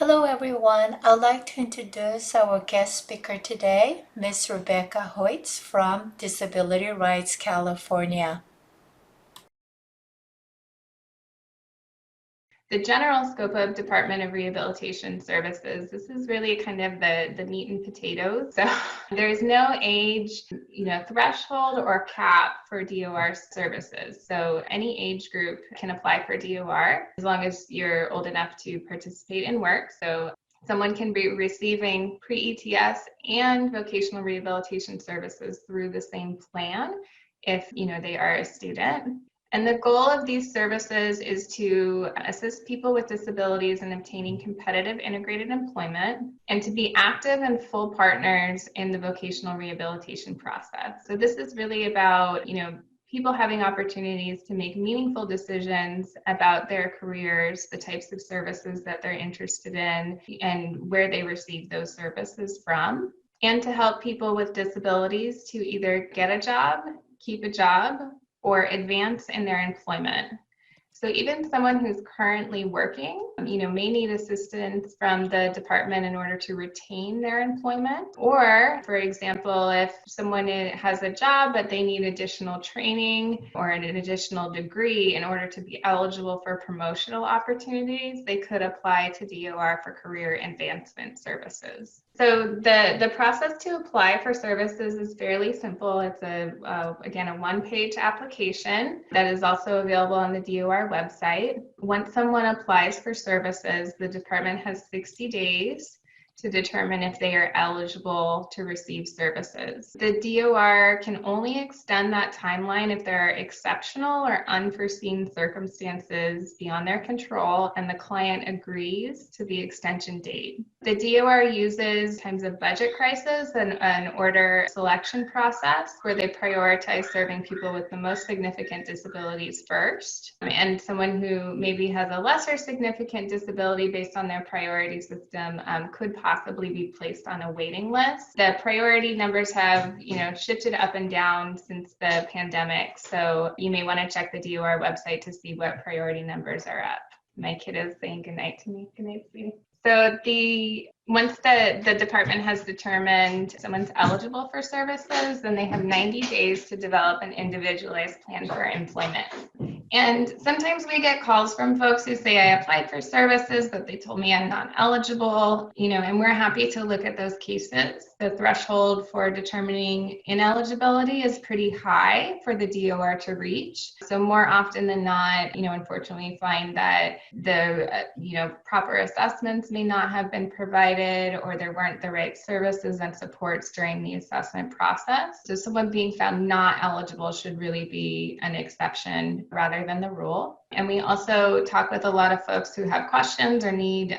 Hello everyone. I'd like to introduce our guest speaker today, Ms. Rebecca Hoyts from Disability Rights California. The general scope of Department of Rehabilitation Services, this is really kind of the meat and potatoes. So there's no age, threshold or cap for DOR services. So any age group can apply for DOR as long as you're old enough to participate in work. So someone can be receiving pre-ETS and vocational rehabilitation services through the same plan if they are a student. And the goal of these services is to assist people with disabilities in obtaining competitive integrated employment and to be active and full partners in the vocational rehabilitation process. So this is really about, people having opportunities to make meaningful decisions about their careers, the types of services that they're interested in, and where they receive those services from, and to help people with disabilities to either get a job, keep a job, or advance in their employment. So even someone who's currently working, may need assistance from the department in order to retain their employment. Or, for example, if someone has a job but they need additional training or an additional degree in order to be eligible for promotional opportunities, they could apply to DOR for career advancement services. So the process to apply for services is fairly simple. It's again, a one-page application that is also available on the DOR website. Once someone applies for services, the department has 60 days to determine if they are eligible to receive services. The DOR can only extend that timeline if there are exceptional or unforeseen circumstances beyond their control and the client agrees to the extension date. The DOR uses times of budget crisis and an order selection process where they prioritize serving people with the most significant disabilities first. And someone who maybe has a lesser significant disability based on their priority system could possibly be placed on a waiting list. The priority numbers have, shifted up and down since the pandemic. So you may want to check the DOR website to see what priority numbers are up. My kid is saying goodnight to me. Good night, sweetie. So once the department has determined someone's eligible for services, then they have 90 days to develop an individualized plan for employment. And sometimes we get calls from folks who say, I applied for services, but they told me I'm not eligible, and we're happy to look at those cases. The threshold for determining ineligibility is pretty high for the DOR to reach. So more often than not, unfortunately, we find that the, proper assessments may not have been provided or there weren't the right services and supports during the assessment process. So someone being found not eligible should really be an exception rather than the rule. And we also talk with a lot of folks who have questions or need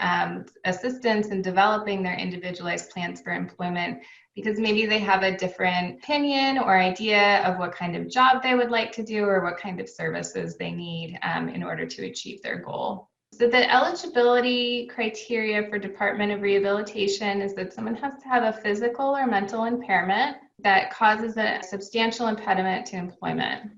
assistance in developing their individualized plans for employment because maybe they have a different opinion or idea of what kind of job they would like to do or what kind of services they need in order to achieve their goal. So the eligibility criteria for Department of Rehabilitation is that someone has to have a physical or mental impairment that causes a substantial impediment to employment.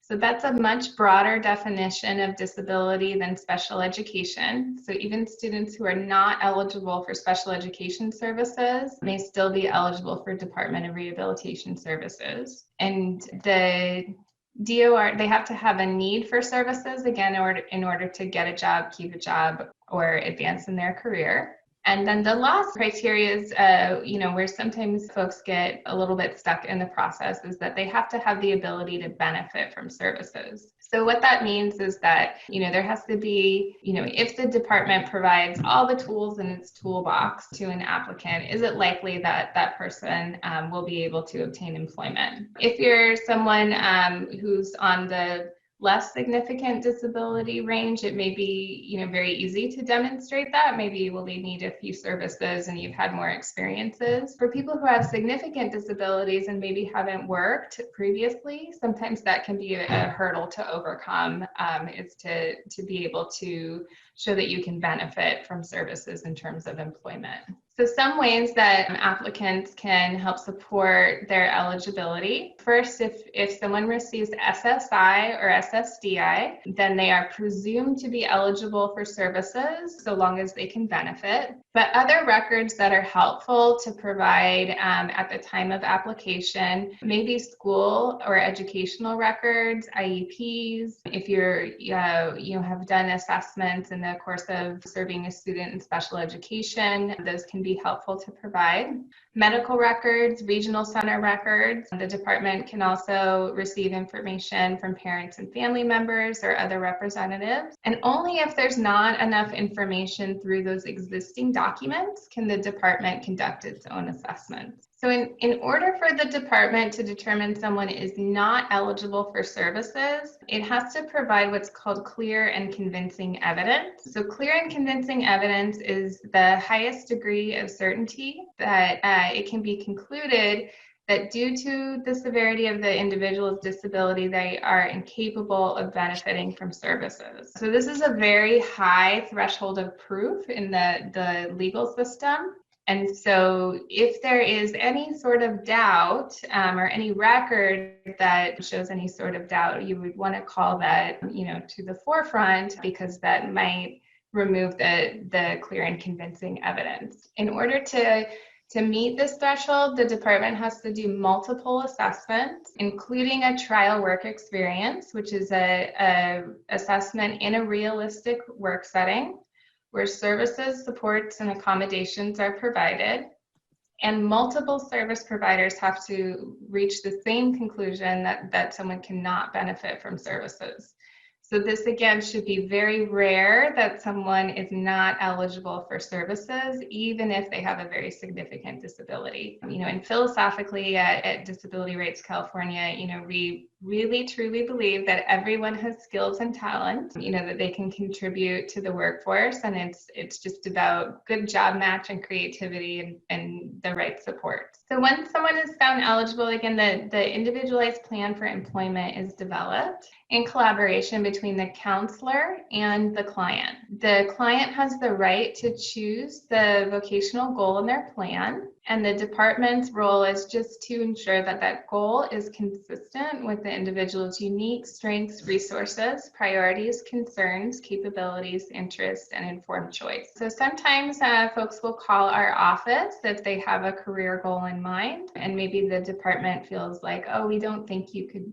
So that's a much broader definition of disability than special education. So even students who are not eligible for special education services may still be eligible for Department of Rehabilitation Services. And the DOR, they have to have a need for services, again, in order to get a job, keep a job, or advance in their career. And then the last criteria is, where sometimes folks get a little bit stuck in the process is that they have to have the ability to benefit from services. So what that means is that, there has to be, if the department provides all the tools in its toolbox to an applicant, is it likely that that person will be able to obtain employment? If you're someone who's on the less significant disability range, it may be, very easy to demonstrate that. Maybe you will need a few services and you've had more experiences. For people who have significant disabilities and maybe haven't worked previously, sometimes that can be a hurdle to overcome, is to be able to show that you can benefit from services in terms of employment. So some ways that applicants can help support their eligibility. First, if someone receives SSI or SSDI, then they are presumed to be eligible for services so long as they can benefit. But other records that are helpful to provide at the time of application, maybe school or educational records, IEPs. If you have done assessments in the course of serving a student in special education, those can be helpful to provide. Medical records, regional center records. The department can also receive information from parents and family members or other representatives. And only if there's not enough information through those existing documents can the department conduct its own assessments. So in order for the department to determine someone is not eligible for services, it has to provide what's called clear and convincing evidence. So clear and convincing evidence is the highest degree of certainty that it can be concluded that due to the severity of the individual's disability, they are incapable of benefiting from services. So this is a very high threshold of proof in the legal system. And so if there is any sort of doubt or any record that shows any sort of doubt, you would want to call that, to the forefront, because that might remove the clear and convincing evidence. In order to meet this threshold, the department has to do multiple assessments, including a trial work experience, which is a assessment in a realistic work setting, where services, supports, and accommodations are provided, and multiple service providers have to reach the same conclusion that someone cannot benefit from services. So this, again, should be very rare that someone is not eligible for services, even if they have a very significant disability. And philosophically at Disability Rights California, we really truly believe that everyone has skills and talent, that they can contribute to the workforce, and it's just about good job match and creativity and the right support. So when someone is found eligible, again, the individualized plan for employment is developed in collaboration between the counselor and the client. The client has the right to choose the vocational goal in their plan, and the department's role is just to ensure that that goal is consistent with the individual's unique strengths, resources, priorities, concerns, capabilities, interests, and informed choice. So sometimes folks will call our office if they have a career goal in mind, and maybe the department feels like, oh, we don't think you could,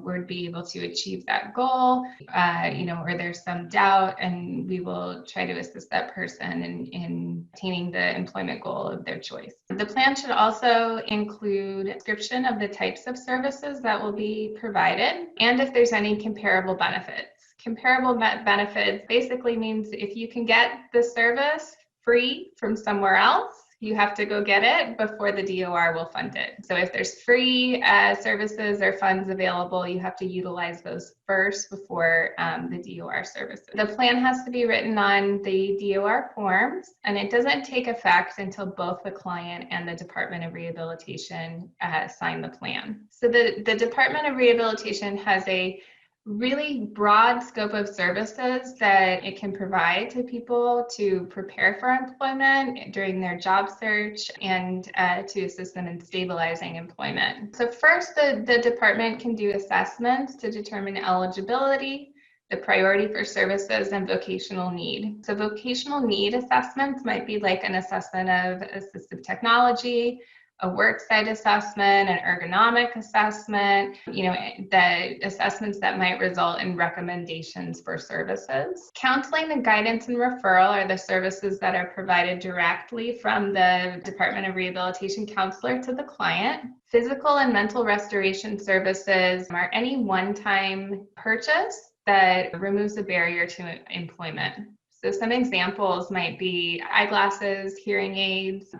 would be able to achieve that goal, or there's some doubt, and we will try to assist that person in attaining the employment goal of their choice. The plan should also include a description of the types of services that will be provided, and if there's any comparable benefits. Comparable benefits basically means if you can get the service free from somewhere else, you have to go get it before the DOR will fund it. So if there's free services or funds available, you have to utilize those first before the DOR services. The plan has to be written on the DOR forms, and it doesn't take effect until both the client and the Department of Rehabilitation sign the plan. So the Department of Rehabilitation has a really broad scope of services that it can provide to people to prepare for employment during their job search and to assist them in stabilizing employment. So first, the department can do assessments to determine eligibility, the priority for services, and vocational need. So vocational need assessments might be like an assessment of assistive technology, a worksite assessment, an ergonomic assessment, the assessments that might result in recommendations for services. Counseling and guidance and referral are the services that are provided directly from the Department of Rehabilitation counselor to the client. Physical and mental restoration services are any one-time purchase that removes a barrier to employment. So some examples might be eyeglasses, hearing aids.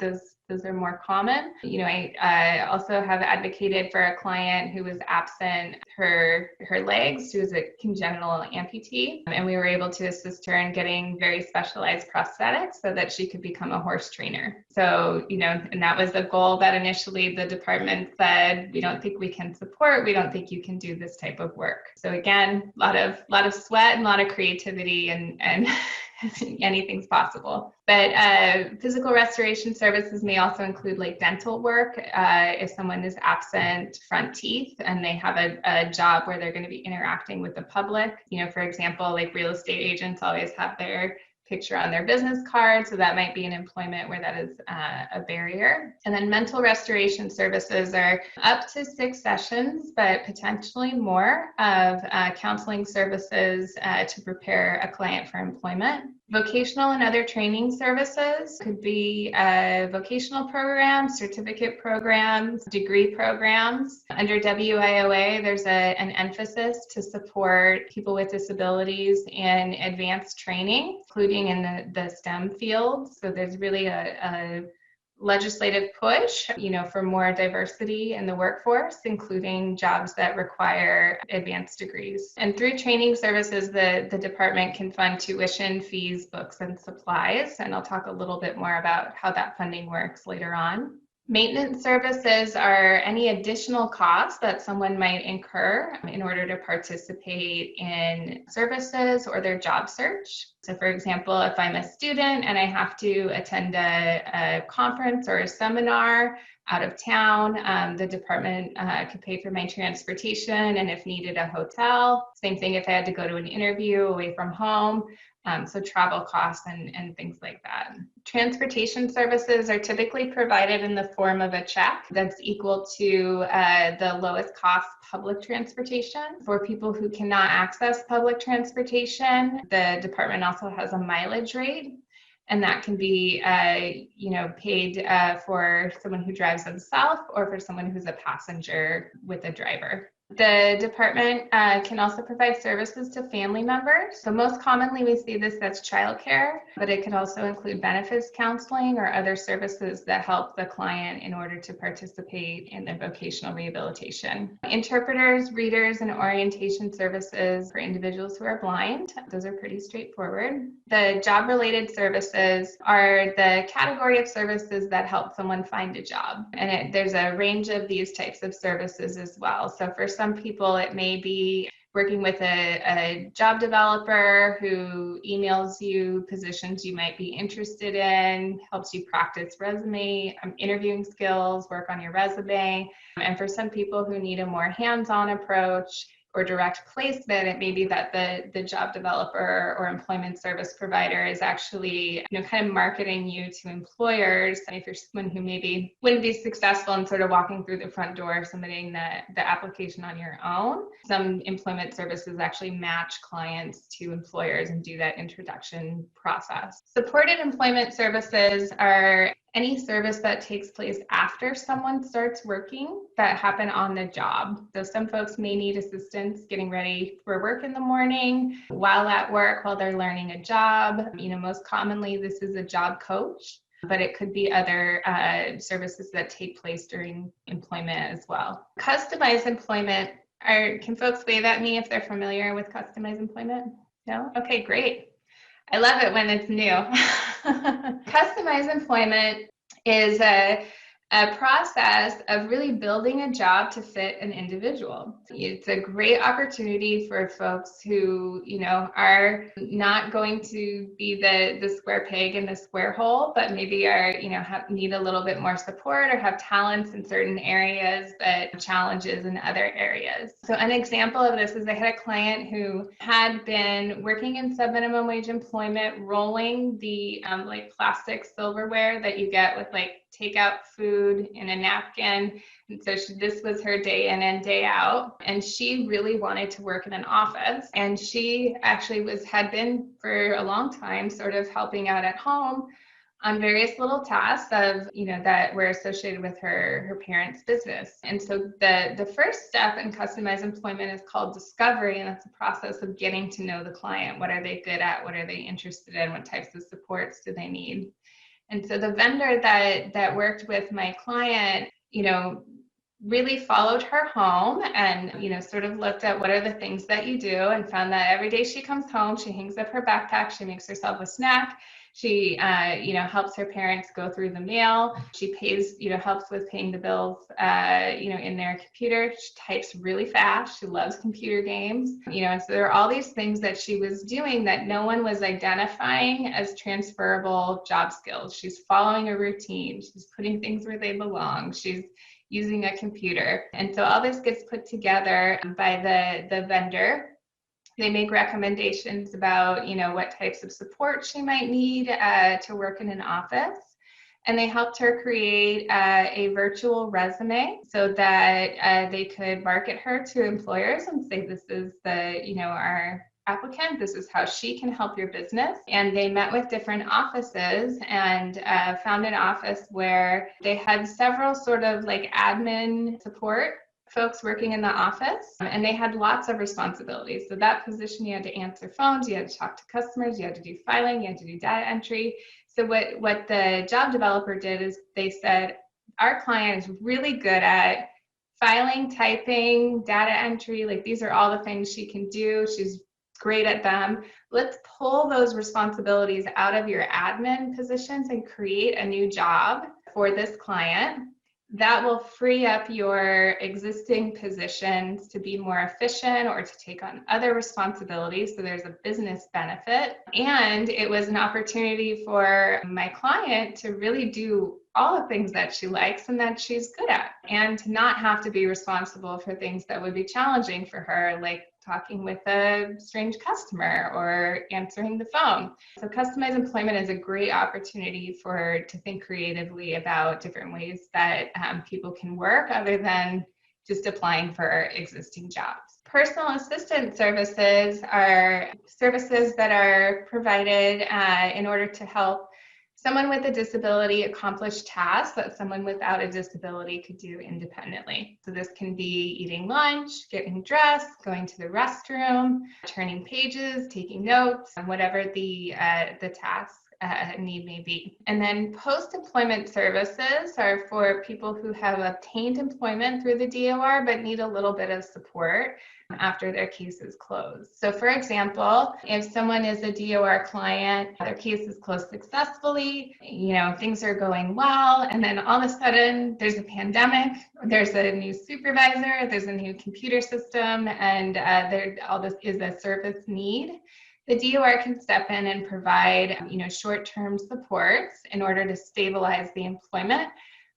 Those are more common. I also have advocated for a client who was absent her legs. She was a congenital amputee, and we were able to assist her in getting very specialized prosthetics so that she could become a horse trainer. So, and that was a goal that initially the department said, we don't think we can support, we don't think you can do this type of work. So again, a lot of sweat and a lot of creativity and anything's possible. But physical restoration services may also include like dental work. If someone is absent front teeth and they have a job where they're going to be interacting with the public, for example, like real estate agents always have their picture on their business card. So that might be an employment where that is a barrier. And then mental restoration services are up to 6 sessions, but potentially more of counseling services to prepare a client for employment. Vocational and other training services could be vocational programs, certificate programs, degree programs. Under WIOA, there's an emphasis to support people with disabilities in advanced training, including in the STEM fields. So there's really a legislative push, for more diversity in the workforce, including jobs that require advanced degrees. And through training services, the department can fund tuition, fees, books, and supplies. And I'll talk a little bit more about how that funding works later on. Maintenance services are any additional costs that someone might incur in order to participate in services or their job search. So for example, if I'm a student and I have to attend a conference or a seminar out of town, the department could pay for my transportation and if needed, a hotel. Same thing if I had to go to an interview away from home. So travel costs and things like that. Transportation services are typically provided in the form of a check that's equal to the lowest cost public transportation. For people who cannot access public transportation, the department also has a mileage rate. And that can be, paid for someone who drives themselves or for someone who's a passenger with a driver. The department can also provide services to family members. So most commonly we see this as childcare, but it could also include benefits counseling or other services that help the client in order to participate in their vocational rehabilitation. Interpreters, readers, and orientation services for individuals who are blind. Those are pretty straightforward. The job-related services are the category of services that help someone find a job. And there's a range of these types of services as well. So for some people, it may be working with a job developer who emails you positions you might be interested in, helps you practice resume, interviewing skills, work on your resume. And for some people who need a more hands-on approach or direct placement, it may be that the job developer or employment service provider is actually, kind of marketing you to employers. And if you're someone who maybe wouldn't be successful in sort of walking through the front door, submitting the application on your own, some employment services actually match clients to employers and do that introduction process. Supported employment services are any service that takes place after someone starts working that happen on the job. So some folks may need assistance getting ready for work in the morning, while at work, while they're learning a job. Most commonly this is a job coach, but it could be other services that take place during employment as well. Customized employment, can folks wave at me if they're familiar with customized employment? No? Okay, great. I love it when it's new. Customized employment is a process of really building a job to fit an individual. It's a great opportunity for folks who, are not going to be the square peg in the square hole, but maybe are, need a little bit more support or have talents in certain areas, but challenges in other areas. So an example of this is I had a client who had been working in sub-minimum wage employment, rolling the plastic silverware that you get with takeout food in a napkin. And so this was her day in and day out. And she really wanted to work in an office. And she actually had been for a long time sort of helping out at home on various little tasks of, that were associated with her parents' business. And so the first step in customized employment is called discovery. And that's a process of getting to know the client. What are they good at? What are they interested in? What types of supports do they need? And so the vendor that worked with my client, really followed her home and, sort of looked at what are the things that you do and found that every day she comes home, she hangs up her backpack, she makes herself a snack, She, helps her parents go through the mail. She pays, helps with paying the bills, in their computer. She types really fast. She loves computer games, and so there are all these things that she was doing that no one was identifying as transferable job skills. She's following a routine. She's putting things where they belong. She's using a computer. And so all this gets put together by the vendor. They make recommendations about, what types of support she might need to work in an office. And they helped her create a virtual resume so that they could market her to employers and say, this is our applicant, this is how she can help your business. And they met with different offices and found an office where they had several sort of like admin support folks working in the office, and they had lots of responsibilities. So that position, you had to answer phones, you had to talk to customers, you had to do filing, you had to do data entry. So what the job developer did is they said, our client is really good at filing, typing, data entry, like these are all the things she can do. She's great at them. Let's pull those responsibilities out of your admin positions and create a new job for this client that will free up your existing positions to be more efficient or to take on other responsibilities. So there's a business benefit. And it was an opportunity for my client to really do all the things that she likes and that she's good at, and to not have to be responsible for things that would be challenging for her, like talking with a strange customer or answering the phone. So customized employment is a great opportunity to think creatively about different ways that people can work other than just applying for existing jobs. Personal assistant services are services that are provided in order to help someone with a disability accomplish tasks that someone without a disability could do independently. So this can be eating lunch, getting dressed, going to the restroom, turning pages, taking notes, and whatever the task need may be. And then post-employment services are for people who have obtained employment through the DOR but need a little bit of support after their case is closed. So for example, if someone is a DOR client, their case is closed successfully, things are going well, and then all of a sudden there's a pandemic, there's a new supervisor, there's a new computer system, and all this is a service need. The DOR can step in and provide, short-term supports in order to stabilize the employment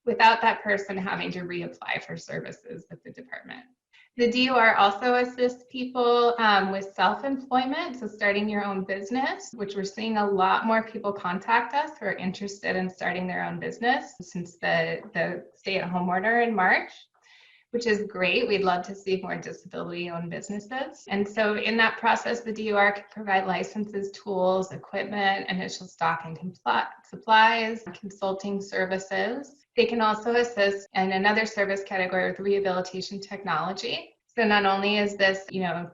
without that person having to reapply for services with the department. The DOR also assists people with self-employment, so starting your own business, which we're seeing a lot more people contact us who are interested in starting their own business since the stay-at-home order in March, which is great. We'd love to see more disability-owned businesses. And so in that process, the DOR can provide licenses, tools, equipment, initial stock and supplies, consulting services. They can also assist in another service category with rehabilitation technology. So not only is this,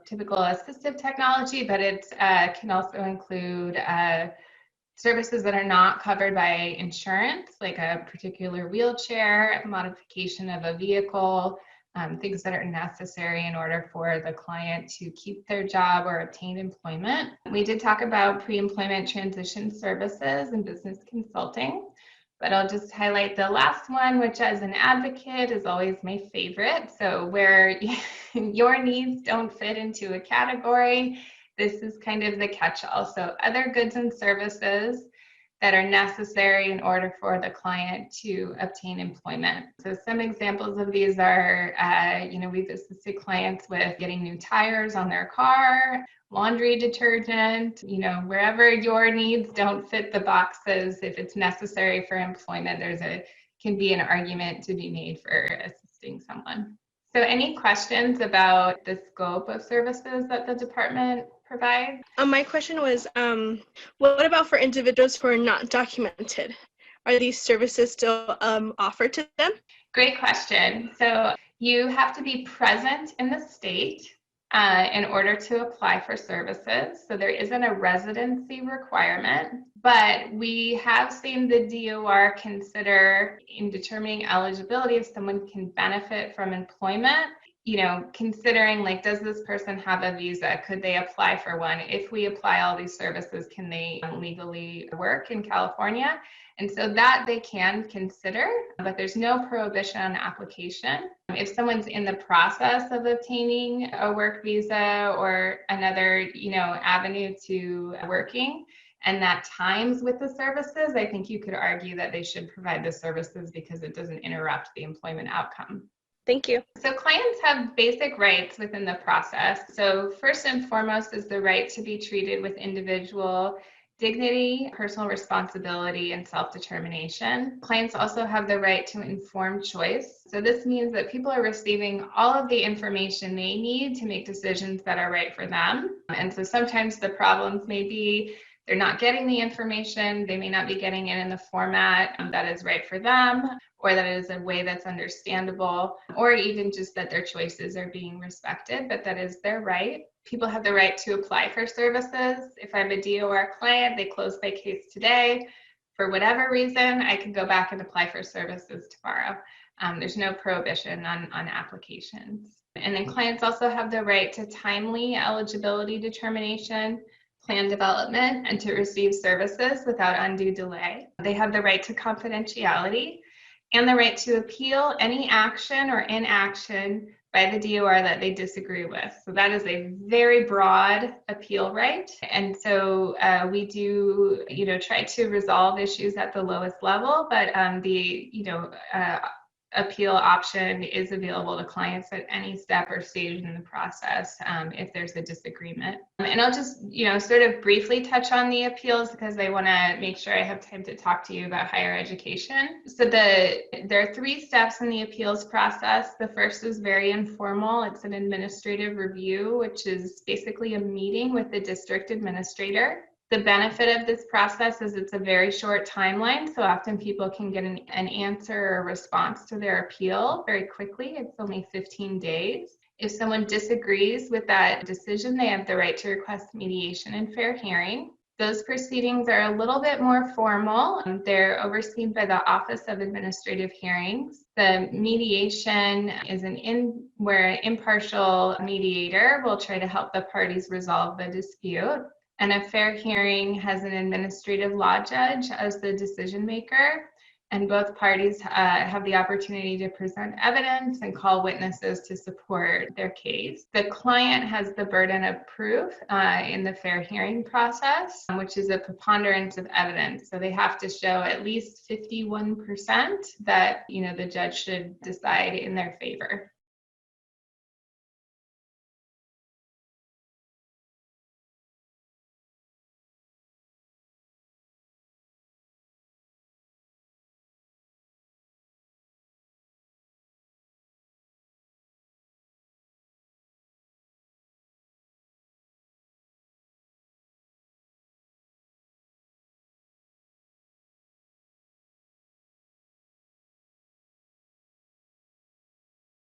typical assistive technology, but it can also include services that are not covered by insurance, like a particular wheelchair, modification of a vehicle, things that are necessary in order for the client to keep their job or obtain employment. We did talk about pre-employment transition services and business consulting, but I'll just highlight the last one, which as an advocate is always my favorite. So where your needs don't fit into a category, this is kind of the catch-all. So other goods and services that are necessary in order for the client to obtain employment. So some examples of these are, we've assisted clients with getting new tires on their car, laundry detergent, wherever your needs don't fit the boxes, if it's necessary for employment, can be an argument to be made for assisting someone. So any questions about the scope of services that the department provides? My question was, what about for individuals who are not documented? Are these services still offered to them? Great question. So you have to be present in the state in order to apply for services. So there isn't a residency requirement, but we have seen the DOR consider in determining eligibility if someone can benefit from employment considering like, does this person have a visa? Could they apply for one? If we apply all these services, can they legally work in California? And so that they can consider, but there's no prohibition on application. If someone's in the process of obtaining a work visa or another, avenue to working, and that times with the services, I think you could argue that they should provide the services because it doesn't interrupt the employment outcome. Thank you. So clients have basic rights within the process. So first and foremost is the right to be treated with individual dignity, personal responsibility, and self-determination. Clients also have the right to informed choice. So this means that people are receiving all of the information they need to make decisions that are right for them. And so sometimes the problems may be they're not getting the information, they may not be getting it in the format that is right for them, or that it is a way that's understandable, or even just that their choices are being respected, but that is their right. People have the right to apply for services. If I'm a DOR client, they close my case today. For whatever reason, I can go back and apply for services tomorrow. There's no prohibition on applications. And then clients also have the right to timely eligibility determination, plan development, and to receive services without undue delay. They have the right to confidentiality and the right to appeal any action or inaction by the DOR that they disagree with. So that is a very broad appeal right. And so we do, try to resolve issues at the lowest level, but appeal option is available to clients at any step or stage in the process if there's a disagreement. And I'll just, sort of briefly touch on the appeals because I want to make sure I have time to talk to you about higher education. So there are 3 steps in the appeals process. The first is very informal. It's an administrative review, which is basically a meeting with the district administrator. The benefit of this process is it's a very short timeline, so often people can get an answer or response to their appeal very quickly. It's only 15 days. If someone disagrees with that decision, they have the right to request mediation and fair hearing. Those proceedings are a little bit more formal. They're overseen by the Office of Administrative Hearings. The mediation is where an impartial mediator will try to help the parties resolve the dispute. And a fair hearing has an administrative law judge as the decision maker, and both parties have the opportunity to present evidence and call witnesses to support their case. The client has the burden of proof in the fair hearing process, which is a preponderance of evidence. So they have to show at least 51% that the judge should decide in their favor.